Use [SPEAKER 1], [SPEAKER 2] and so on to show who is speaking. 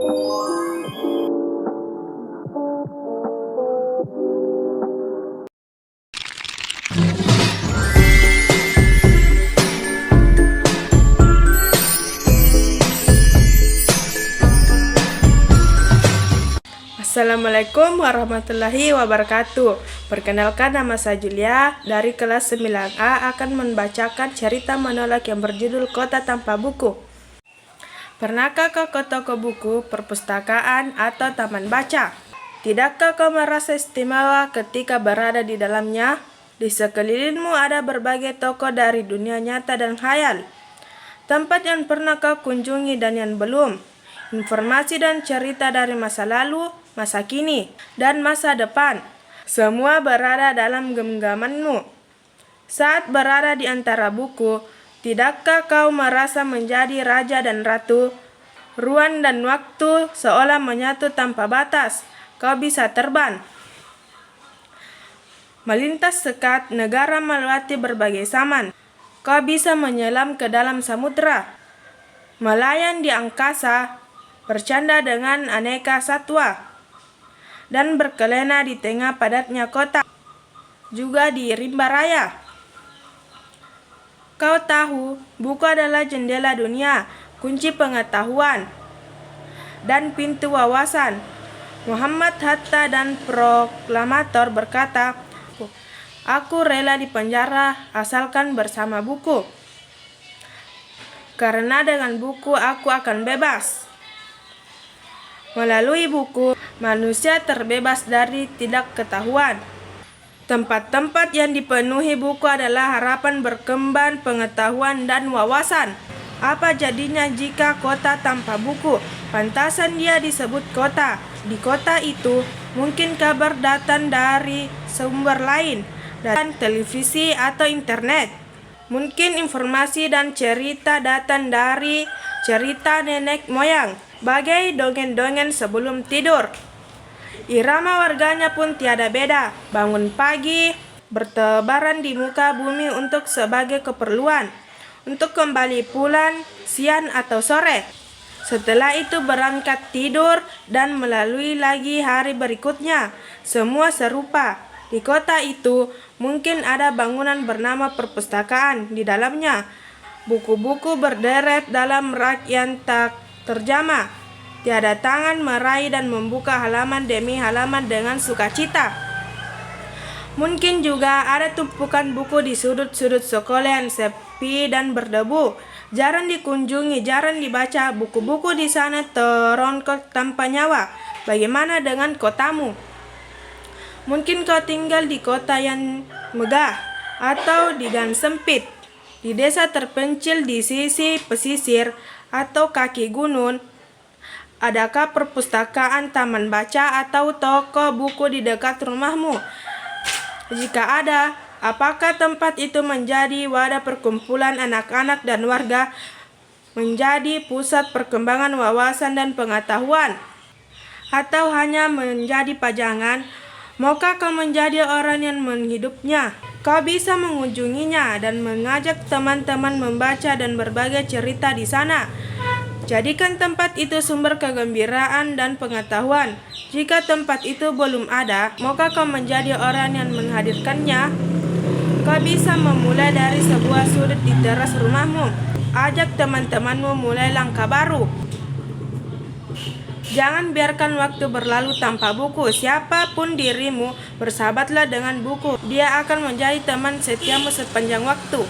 [SPEAKER 1] Assalamualaikum warahmatullahi wabarakatuh. Perkenalkan, nama saya Julia dari kelas 9A akan membacakan cerita monolog yang berjudul Kota Tanpa Buku. Pernahkah kau ke toko buku, perpustakaan, atau taman baca? Tidakkah kau merasa istimewa ketika berada di dalamnya? Di sekelilingmu ada berbagai toko dari dunia nyata dan khayal. Tempat yang pernah kau kunjungi dan yang belum. Informasi dan cerita dari masa lalu, masa kini, dan masa depan. Semua berada dalam genggamanmu. Saat berada di antara buku, tidakkah kau merasa menjadi raja dan ratu? Ruang dan waktu seolah menyatu tanpa batas. Kau bisa terbang, melintas sekat negara melewati berbagai zaman. Kau bisa menyelam ke dalam samudera, melayang di angkasa, bercanda dengan aneka satwa, dan berkelana di tengah padatnya kota, juga di rimba raya. Kau tahu, buku adalah jendela dunia, kunci pengetahuan, dan pintu wawasan. Muhammad Hatta dan proklamator berkata, "Aku rela di penjara asalkan bersama buku, karena dengan buku aku akan bebas." Melalui buku, manusia terbebas dari tidak ketahuan. Tempat-tempat yang dipenuhi buku adalah harapan berkembang pengetahuan dan wawasan. Apa jadinya jika kota tanpa buku? Pantasan dia disebut kota. Di kota itu, mungkin kabar datang dari sumber lain, dan televisi atau internet. Mungkin informasi dan cerita datang dari cerita nenek moyang, bagai dongeng-dongeng sebelum tidur. Irama warganya pun tiada beda, bangun pagi, bertebaran di muka bumi untuk sebagai keperluan, untuk kembali pulang siang atau sore. Setelah itu berangkat tidur dan melalui lagi hari berikutnya. Semua serupa. Di kota itu mungkin ada bangunan bernama perpustakaan. Di dalamnya buku-buku berderet dalam rak yang tak terjamah. Tiada tangan meraih dan membuka halaman demi halaman dengan sukacita. Mungkin juga ada tumpukan buku di sudut-sudut sekolah yang sepi dan berdebu. Jarang dikunjungi, jarang dibaca. Buku-buku di sana terongkol tanpa nyawa. Bagaimana dengan kotamu? Mungkin kau tinggal di kota yang megah, atau di gang sempit, di desa terpencil di sisi pesisir, atau kaki gunung. Adakah perpustakaan, taman baca, atau toko buku di dekat rumahmu? Jika ada, apakah tempat itu menjadi wadah perkumpulan anak-anak dan warga, menjadi pusat perkembangan wawasan dan pengetahuan? Atau hanya menjadi pajangan? Maukah kau menjadi orang yang menghidupnya? Kau bisa mengunjunginya dan mengajak teman-teman membaca dan berbagai cerita di sana. Jadikan tempat itu sumber kegembiraan dan pengetahuan. Jika tempat itu belum ada, maukah kau menjadi orang yang menghadirkannya? Kau bisa memulai dari sebuah sudut di teras rumahmu. Ajak teman-temanmu mulai langkah baru. Jangan biarkan waktu berlalu tanpa buku. Siapapun dirimu, bersahabatlah dengan buku. Dia akan menjadi teman setiamu sepanjang waktu.